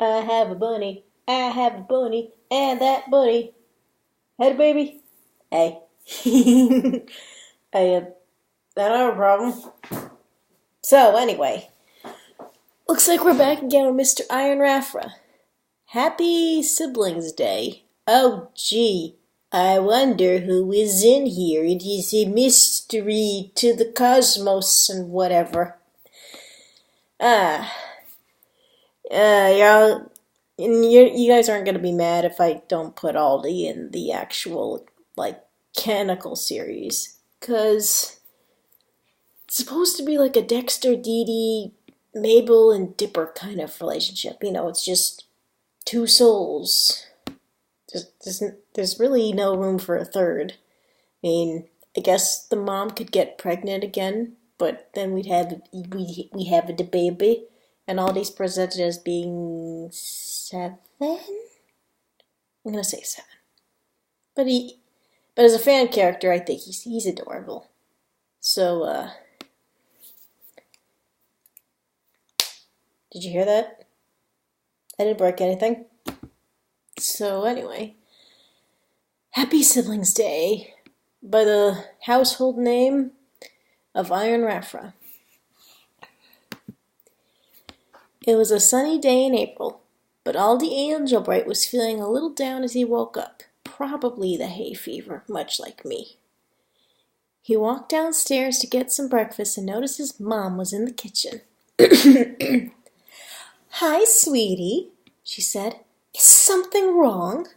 I have a bunny. I have a bunny. And that bunny had a baby. Hey. I don't have a problem. So, anyway. Looks like we're back again with Mr. Iron Raffra. Happy Siblings Day. Oh, gee. I wonder who is in here. It is a mystery to the cosmos and whatever. Ah. Y'all, and you guys aren't going to be mad if I don't put Aldi in the actual, canonical series. Because it's supposed to be like a Dexter, Dee Dee, Mabel, and Dipper kind of relationship. It's just two souls. There's really no room for a third. I mean, I guess the mom could get pregnant again, but then we have a baby, and all these presented as being 7. I'm gonna say 7, but but as a fan character, I think he's adorable. So, did you hear that? I didn't break anything. So anyway, Happy Siblings Day by the household name of Iron Raffra. It was a sunny day in April, but Aldi Angelbright was feeling a little down as he woke up, probably the hay fever, much like me. He walked downstairs to get some breakfast and noticed his mom was in the kitchen. Hi, sweetie, she said. Is something wrong?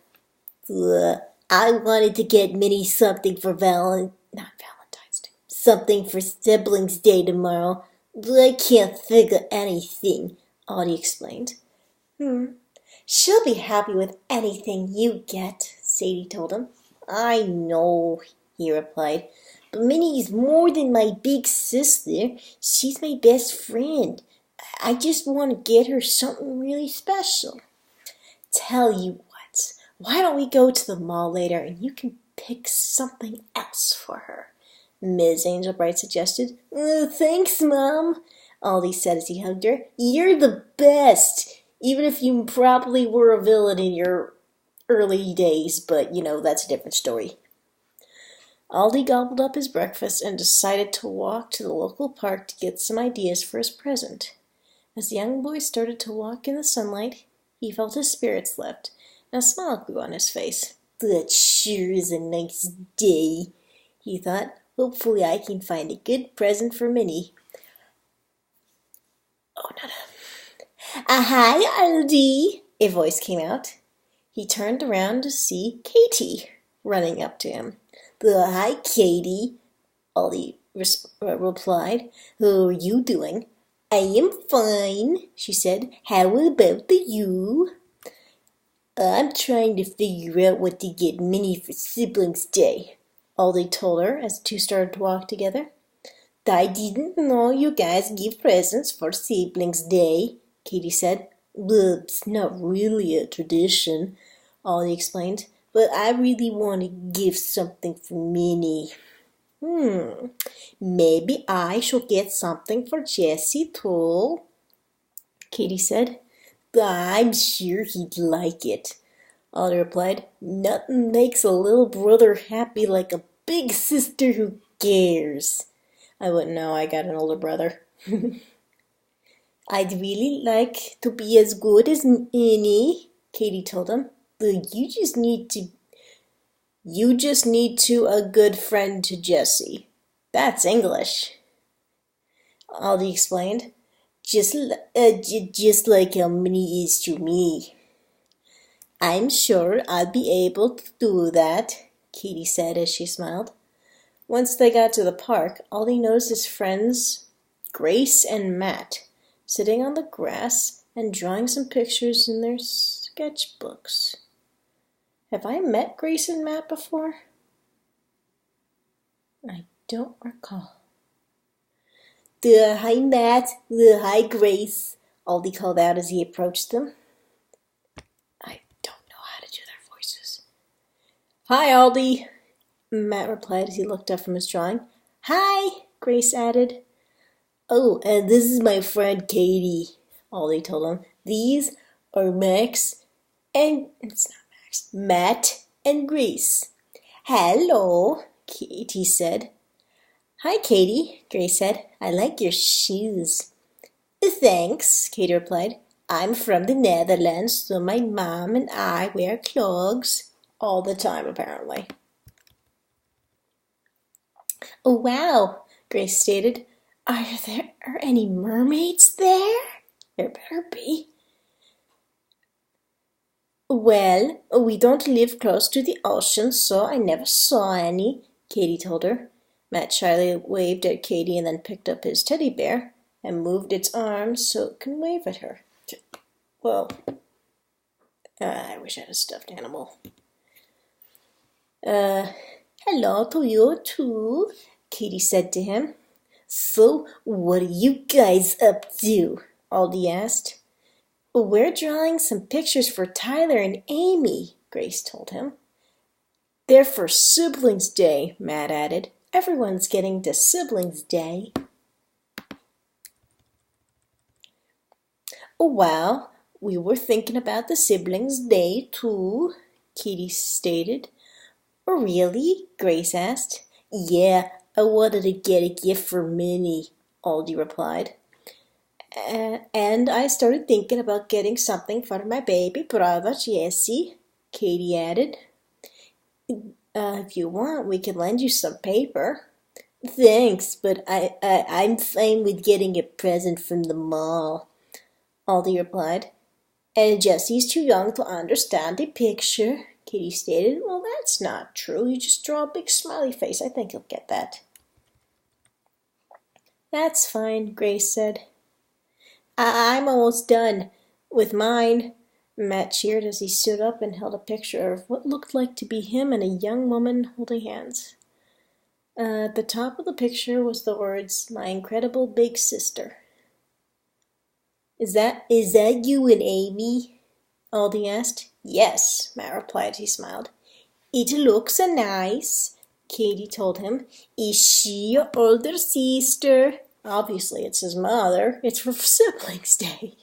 I wanted to get Minnie something for not Valentine's Day, something for Siblings Day tomorrow, but I can't figure anything, Audie explained. She'll be happy with anything you get, Sadie told him. I know, he replied, but Minnie's more than my big sister. She's my best friend. I just want to get her something really special. Tell you what, why don't we go to the mall later and you can pick something else for her, Ms. Angelbright suggested. Thanks, Mom, Aldi said as he hugged her. You're the best, even if you probably were a villain in your early days, but that's a different story. Aldi gobbled up his breakfast and decided to walk to the local park to get some ideas for his present. As the young boy started to walk in the sunlight, he felt his spirits lift, and a smile grew on his face. That sure is a nice day, he thought. Hopefully I can find a good present for Minnie. Oh, no. Hi, Aldi, a voice came out. He turned around to see Katie running up to him. Hi, Katie, Aldi replied. How are you doing? I am fine, she said. How about you? I'm trying to figure out what to get Minnie for Siblings Day, Aldi told her as the two started to walk together. I didn't know you guys give presents for Siblings Day, Katie said. Well, it's not really a tradition, Aldi explained, but I really want to give something for Minnie. Maybe I should get something for Jesse too, Katie said. I'm sure he'd like it, Aldi replied. Nothing makes a little brother happy like a big sister who cares. I wouldn't know, I got an older brother. I'd really like to be as good as Minnie, Katie told him. But you just need to a good friend to Jesse. That's English, Aldi explained. Just like how Minnie is to me. I'm sure I'll be able to do that, Katie said as she smiled. Once they got to the park, Aldi noticed his friends, Grace and Matt, sitting on the grass and drawing some pictures in their sketchbooks. Have I met Grace and Matt before? I don't recall. Hi, Matt. Hi, Grace, Aldi called out as he approached them. I don't know how to do their voices. Hi, Aldi, Matt replied as he looked up from his drawing. Hi, Grace added. Oh, and this is my friend Katie, Aldi told him. These are Max and it's not Max, Matt and Grace. Hello, Katie said. Hi, Katie, Grace said. I like your shoes. Thanks, Katie replied. I'm from the Netherlands, so my mom and I wear clogs all the time, apparently. Oh, wow, Grace stated. Are there any mermaids there? There better be. Well, we don't live close to the ocean, so I never saw any, Katie told her. Matt shyly waved at Katie and then picked up his teddy bear and moved its arms so it could wave at her. Well, I wish I had a stuffed animal. Hello to you too, Katie said to him. So, what are you guys up to? Aldi asked. We're drawing some pictures for Tyler and Amy, Grace told him. They're for Siblings Day, Matt added. Everyone's getting to Siblings Day. Oh, well, we were thinking about the Siblings Day too, Katie stated. Oh, really? Grace asked. Yeah, I wanted to get a gift for Minnie, Aldi replied. And I started thinking about getting something for my baby brother, Jesse, Katie added. If you want, we can lend you some paper. Thanks, but I'm fine with getting a present from the mall, Aldi replied. And Jesse's too young to understand a picture, Katie stated. Well, that's not true. You just draw a big smiley face. I think he'll get that. That's fine, Grace said. I'm almost done with mine, Matt cheered as he stood up and held a picture of what looked like to be him and a young woman holding hands. At the top of the picture was the words, "My incredible big sister." Is that you and Amy? Aldi asked. Yes, Matt replied. He smiled. It looks nice, Katie told him. Is she your older sister? Obviously, it's his mother. It's for Siblings Day.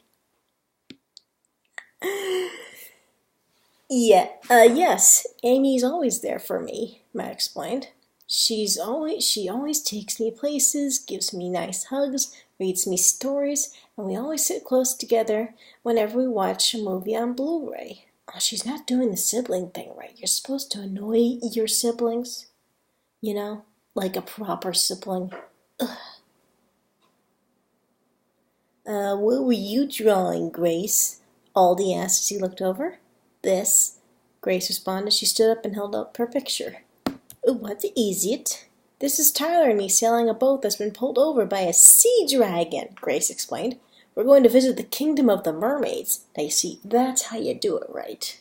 Yes, Amy's always there for me, Matt explained. She always takes me places, gives me nice hugs, reads me stories, and we always sit close together whenever we watch a movie on Blu-ray. Oh, she's not doing the sibling thing right. You're supposed to annoy your siblings, like a proper sibling. Ugh. What were you drawing, Grace? Aldi asked as he looked over. This, Grace responded as she stood up and held up her picture. What is it? This is Tyler and me sailing a boat that's been pulled over by a sea dragon, Grace explained. We're going to visit the kingdom of the mermaids. Now you see, that's how you do it right.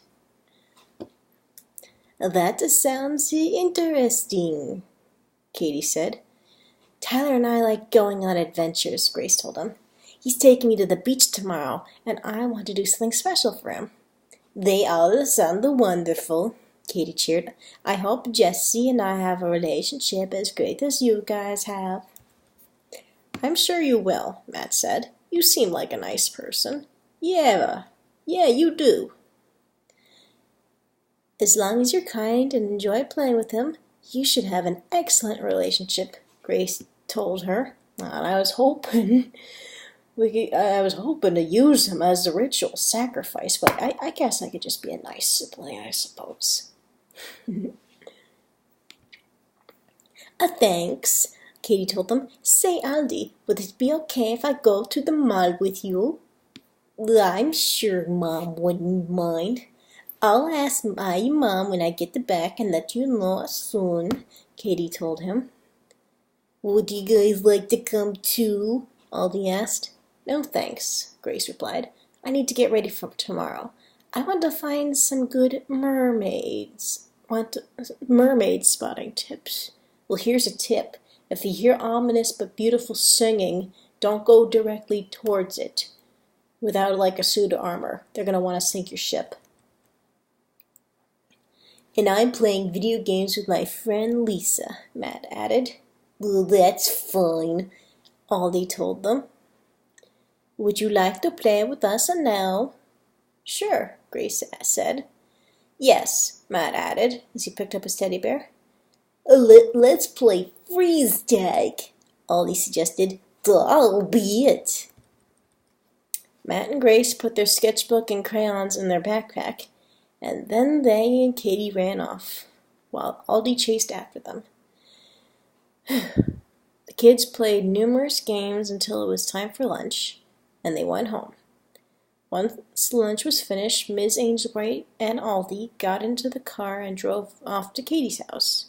That sounds interesting, Katie said. Tyler and I like going on adventures, Grace told him. He's taking me to the beach tomorrow, and I want to do something special for him. They all sound wonderful, Katie cheered. I hope Jesse and I have a relationship as great as you guys have. I'm sure you will, Matt said. You seem like a nice person. Yeah, you do. As long as you're kind and enjoy playing with him, you should have an excellent relationship, Grace told her. And I was hoping to use him as a ritual sacrifice, but I guess I could just be a nice sibling, I suppose. Thanks, Katie told them. Say, Aldi, would it be okay if I go to the mall with you? I'm sure Mom wouldn't mind. I'll ask my mom when I get back and let you know soon, Katie told him. Would you guys like to come too? Aldi asked. No thanks, Grace replied. I need to get ready for tomorrow. I want to find some good mermaid spotting tips. Well, here's a tip. If you hear ominous but beautiful singing, don't go directly towards it without like a suit of armor. They're going to want to sink your ship. And I'm playing video games with my friend Lisa, Matt added. Well, that's fine, Aldi told them. Would you like to play with us now? Sure, Grace said. Yes, Matt added, as he picked up his teddy bear. Let's play freeze tag, Ollie suggested. That'll be it. Matt and Grace put their sketchbook and crayons in their backpack, and then they and Katie ran off, while Aldi chased after them. The kids played numerous games until it was time for lunch, and they went home. Once lunch was finished, Ms. Ainsworth and Aldi got into the car and drove off to Katie's house,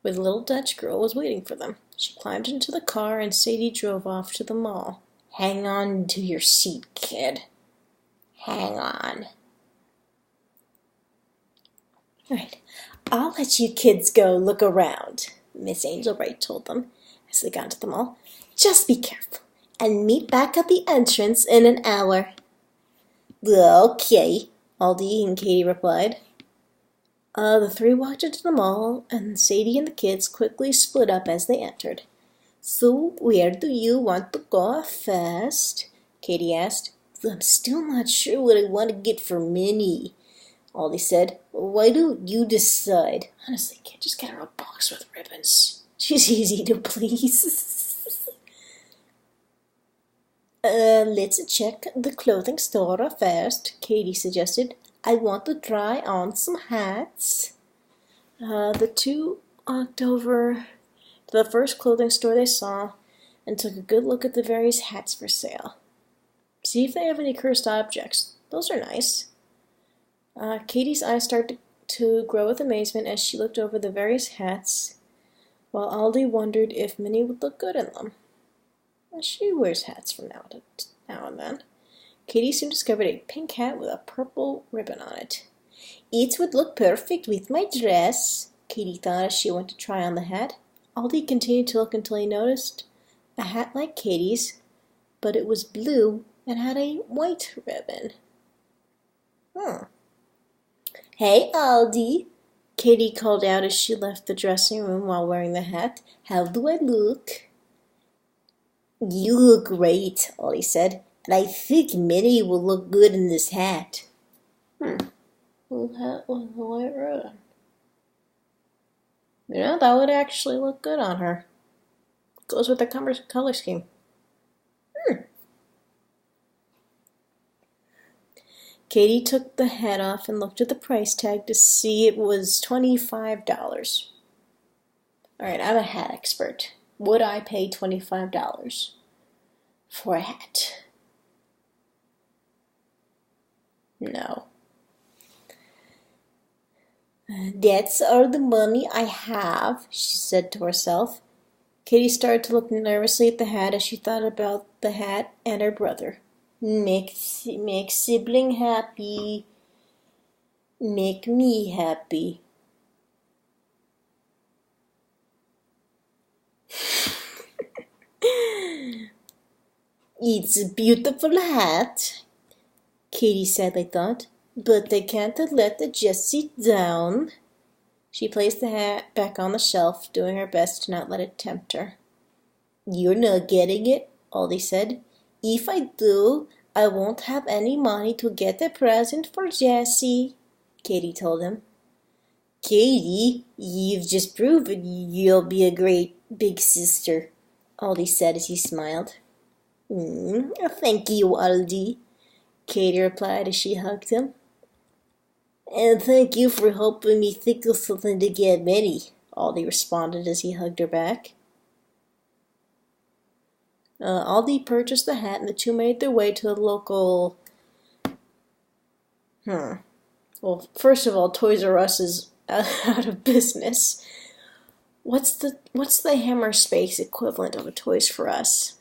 where the little Dutch girl was waiting for them. She climbed into the car, and Sadie drove off to the mall. Hang on to your seat, kid. Hang on. All right, I'll let you kids go look around, Miss Ainsworth told them as they got to the mall. Just be careful, and meet back at the entrance in an hour. Okay, Aldi and Katie replied. The three walked into the mall, and Sadie and the kids quickly split up as they entered. So, where do you want to go first? Katie asked. I'm still not sure what I want to get for Minnie, Aldi said. Why don't you decide? Honestly, kid, just get her a box with ribbons. She's easy to please. Let's check the clothing store first, Katie suggested. I want to try on some hats. The two walked over to the first clothing store they saw and took a good look at the various hats for sale. See if they have any cursed objects. Those are nice. Katie's eyes started to grow with amazement as she looked over the various hats, while Aldi wondered if Minnie would look good in them. She wears hats from now and then. Katie soon discovered a pink hat with a purple ribbon on it. It would look perfect with my dress, Katie thought as she went to try on the hat. Aldi continued to look until he noticed a hat like Katie's, but it was blue and had a white ribbon. Hey, Aldi, Katie called out as she left the dressing room while wearing the hat. How do I look? You look great, Aldi said, and I think Minnie will look good in this hat. Blue hat with a white ribbon. That would actually look good on her. Goes with the color scheme. Katie took the hat off and looked at the price tag to see it was $25. Alright, I'm a hat expert. Would I pay $25 for a hat? No. That's all the money I have, she said to herself. Katie started to look nervously at the hat as she thought about the hat and her brother. Make sibling happy. Make me happy. It's a beautiful hat, Katie sadly thought, but I can't let it just sit down. She placed the hat back on the shelf, doing her best to not let it tempt her. You're not getting it, Aldi said. If I do, I won't have any money to get a present for Jessie, Katie told him. Katie, you've just proven you'll be a great big sister, Aldi said as he smiled. Thank you, Aldi, Katie replied as she hugged him. And thank you for helping me think of something to get Minnie, Aldi responded as he hugged her back. Aldi purchased the hat and the two made their way to the local... Well, first of all, Toys R Us is out of business. What's the Hammer Space equivalent of a Toys R Us?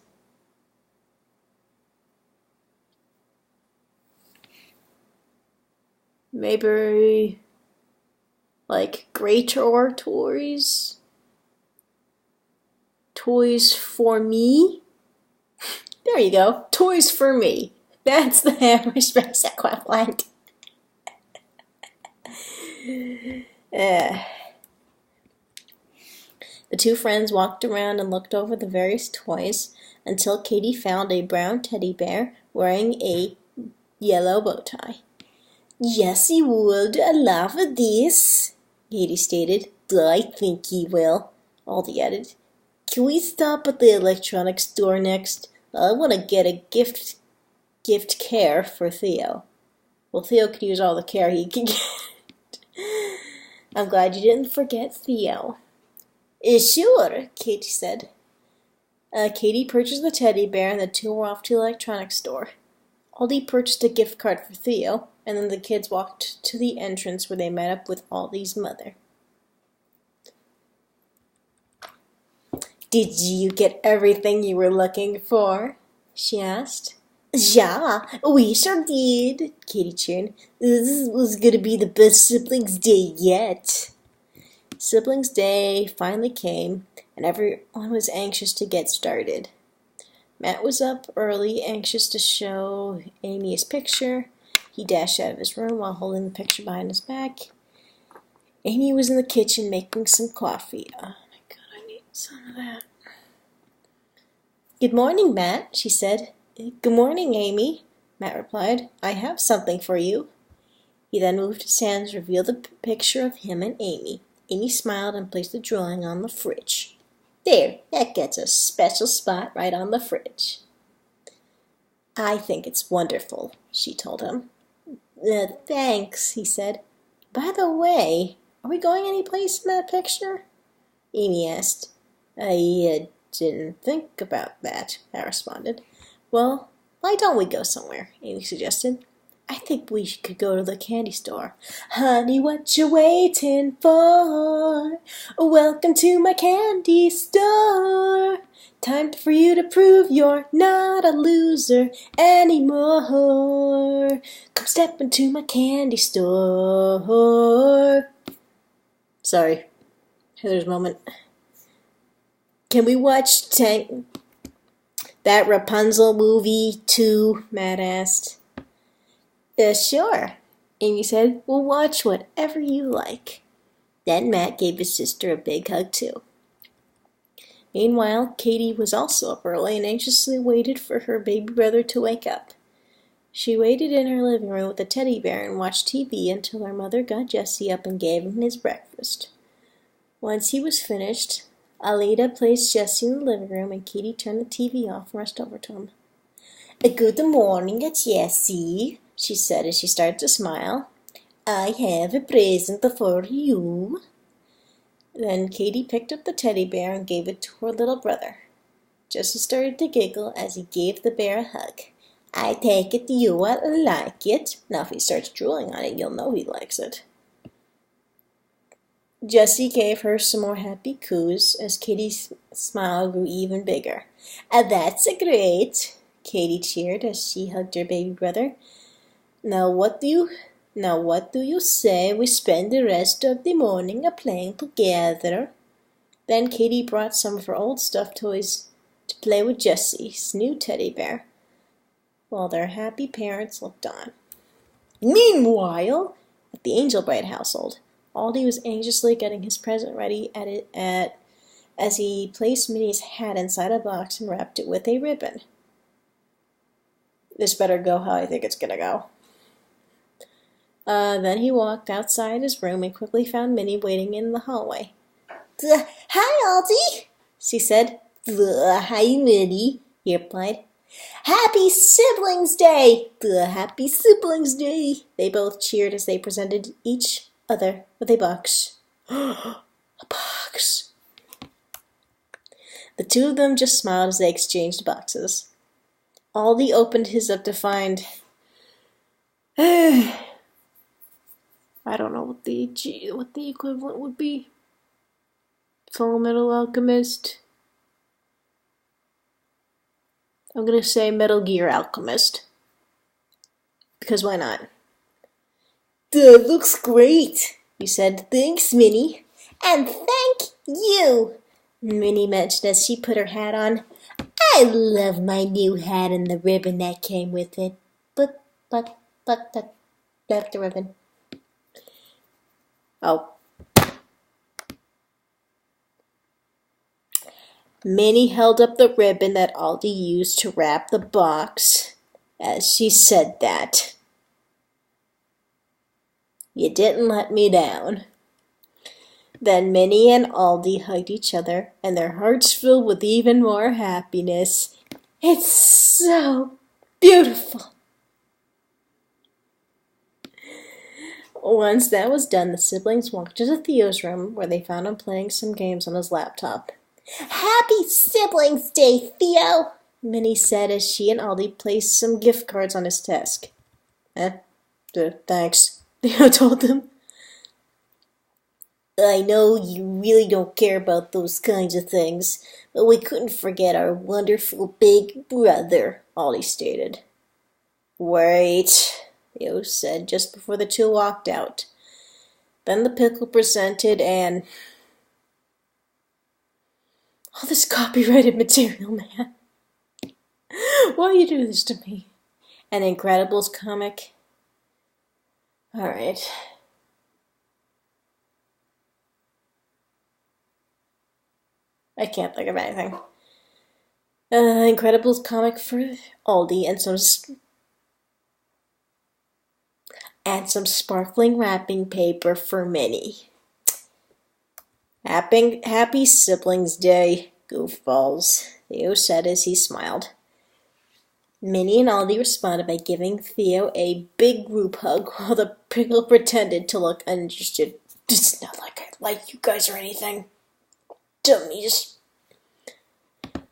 Maybe like Greator Toys? Toys for Me? There you go. Toys for Me. That's the Hammer Space equivalent. The two friends walked around and looked over the various toys until Katie found a brown teddy bear wearing a yellow bow tie. Yes, he would. I love this, Katie stated. I think he will, Aldi added. Can we stop at the electronics store next? I want to get a gift care for Theo. Well, Theo could use all the care he can get. I'm glad you didn't forget Theo. Sure, Katie said. Katie purchased the teddy bear and the two were off to the electronics store. Aldi purchased a gift card for Theo, and then the kids walked to the entrance where they met up with Aldi's mother. Did you get everything you were looking for? She asked. Yeah, we sure did, Katie cheered. This was going to be the best siblings day yet. Siblings Day finally came, and everyone was anxious to get started. Matt was up early, anxious to show Amy his picture. He dashed out of his room while holding the picture behind his back. Amy was in the kitchen making some coffee. Oh my god, I need some of that. Good morning, Matt, she said. Good morning, Amy, Matt replied. I have something for you. He then moved his hands and revealed the picture of him and Amy. Amy smiled and placed the drawing on the fridge. There, that gets a special spot right on the fridge. I think it's wonderful, she told him. Thanks, he said. By the way, are we going any place in that picture? Amy asked. I didn't think about that, Matt responded. Well, why don't we go somewhere? Amy suggested. I think we could go to the candy store. Honey, what you waiting for? Welcome to my candy store. Time for you to prove you're not a loser anymore. Come step into my candy store. Sorry, Heather's moment. Can we watch that Rapunzel movie too? Matt asked. Sure, Amy said. We'll watch whatever you like. Then Matt gave his sister a big hug too. Meanwhile, Katie was also up early and anxiously waited for her baby brother to wake up. She waited in her living room with a teddy bear and watched TV until her mother got Jesse up and gave him his breakfast. Once he was finished, Alida placed Jesse in the living room and Katie turned the TV off and rushed over to him. Good morning, Jesse, she said as she started to smile. I have a present for you. Then Katie picked up the teddy bear and gave it to her little brother. Jesse started to giggle as he gave the bear a hug. I take it you will like it. Now if he starts drooling on it, you'll know he likes it. Jesse gave her some more happy coos as Katie's smile grew even bigger. That's great, Katie cheered as she hugged her baby brother. Now what do you say we spend the rest of the morning playing together? Then Katie brought some of her old stuffed toys to play with Jesse's new teddy bear, while their happy parents looked on. Meanwhile, at the Angel Bright household, Aldi was anxiously getting his present ready as he placed Minnie's hat inside a box and wrapped it with a ribbon. This better go how I think it's gonna go. Then he walked outside his room and quickly found Minnie waiting in the hallway. Hi, Aldi, she said. Hi, Minnie, he replied. Happy Siblings Day! Happy Siblings Day! They both cheered as they presented each other with a box. A box! The two of them just smiled as they exchanged boxes. Aldi opened his up to find... I don't know what the equivalent would be. Full Metal Alchemist. I'm gonna say Metal Gear Alchemist. Because why not? That looks great, he said. Thanks, Minnie. And thank you, Minnie mentioned as she put her hat on. I love my new hat and the ribbon that came with it. But, left the ribbon. Oh. Minnie held up the ribbon that Aldi used to wrap the box as she said that. You didn't let me down." Then Minnie and Aldi hugged each other, and their hearts filled with even more happiness. "It's so beautiful." Once that was done, the siblings walked to Theo's room, where they found him playing some games on his laptop. "Happy Siblings Day, Theo," Minnie said as she and Aldi placed some gift cards on his desk. Thanks," Theo told them. "I know you really don't care about those kinds of things, but we couldn't forget our wonderful big brother," Aldi stated. "Wait," Theo said just before the two walked out. Then the pickle presented all this copyrighted material, man. Why you do this to me? An Incredibles comic. Alright. I can't think of anything. Incredibles comic for Aldi and some sparkling wrapping paper for Minnie. Happy Siblings Day, goofballs, Theo said as he smiled. Minnie and Aldi responded by giving Theo a big group hug while the pickle pretended to look uninterested. "It's not like I like you guys or anything. Dummies."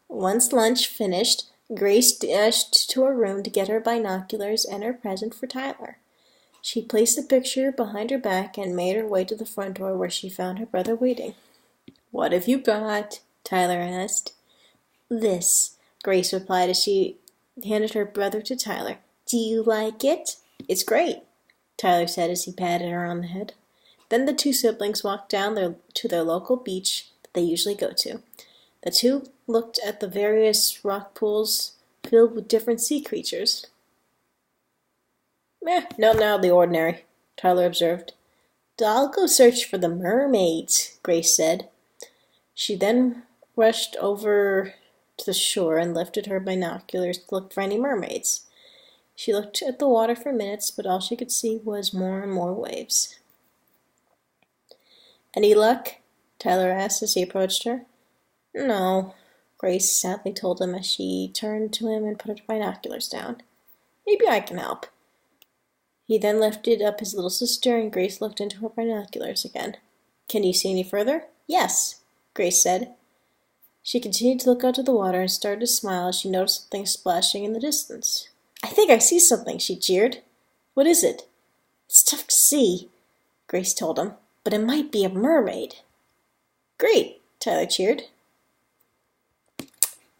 Once lunch finished, Grace dashed to her room to get her binoculars and her present for Tyler. She placed the picture behind her back and made her way to the front door, where she found her brother waiting. "What have you got?" Tyler asked. "This," Grace replied as she handed her brother to Tyler. "Do you like it?" "It's great," Tyler said as he patted her on the head. Then the two siblings walked down to their local beach that they usually go to. The two looked at the various rock pools filled with different sea creatures. Nothing out of the ordinary," Tyler observed. "I'll go search for the mermaids," Grace said. She then rushed over to the shore and lifted her binoculars to look for any mermaids. She looked at the water for minutes, but all she could see was more and more waves. "Any luck?" Tyler asked as he approached her. "No," Grace sadly told him as she turned to him and put her binoculars down. "Maybe I can help." He then lifted up his little sister, and Grace looked into her binoculars again. "Can you see any further?" "Yes," Grace said. She continued to look out to the water and started to smile as she noticed something splashing in the distance. "I think I see something," she cheered. "What is it?" "It's tough to see," Grace told him, "but it might be a mermaid." "Great," Tyler cheered.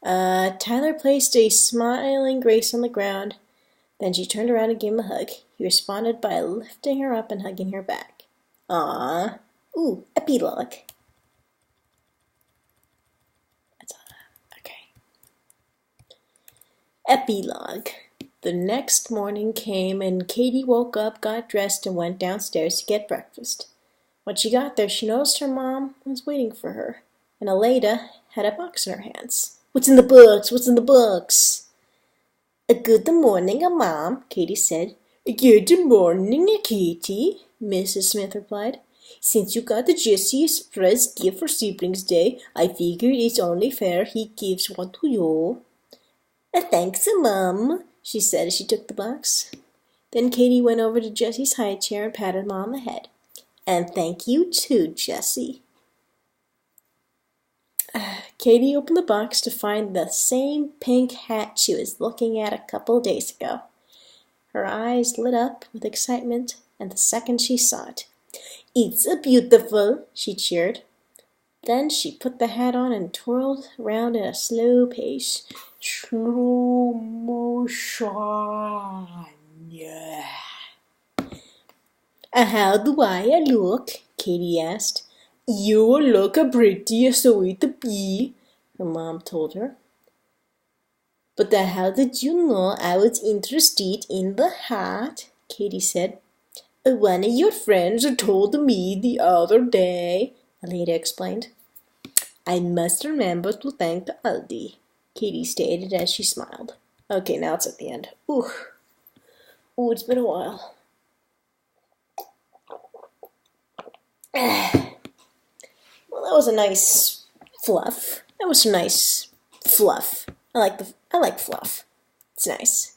Tyler placed a smiling Grace on the ground. Then she turned around and gave him a hug. He responded by lifting her up and hugging her back. "Aww." Ooh, epilogue. Okay. Epilogue. The next morning came and Katie woke up, got dressed, and went downstairs to get breakfast. When she got there, she noticed her mom was waiting for her, and Aleda had a box in her hands. "What's in the box? What's in the box?" "Good morning, Mom," Katie said. "Good morning, Katie," Mrs. Smith replied. "Since you got Jesse a surprise gift for Siblings Day, I figured it's only fair he gives one to you." "Thanks, Mom," she said as she took the box. Then Katie went over to Jesse's high chair and patted him on the head. "And thank you too, Jesse." Katie opened the box to find the same pink hat she was looking at a couple days ago. Her eyes lit up with excitement, and the second she saw it. "It's beautiful," she cheered. Then she put the hat on and twirled around in a slow pace. Slow motion. "How do I look?" Katie asked. "You look pretty as sweet pea," her mom told her. "But how did you know I was interested in the hat?" Katie said. "One of your friends told me the other day," Alida explained. "I must remember to thank Aldi," Katie stated as she smiled. Okay, now it's at the end. Ooh, it's been a while. Well, that was a nice fluff. That was some nice fluff. I like fluff. It's nice.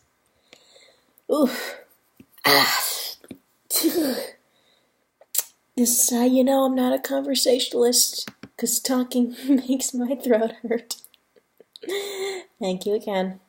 Ooh. Ah. This is how you know I'm not a conversationalist, because talking makes my throat hurt. Thank you again.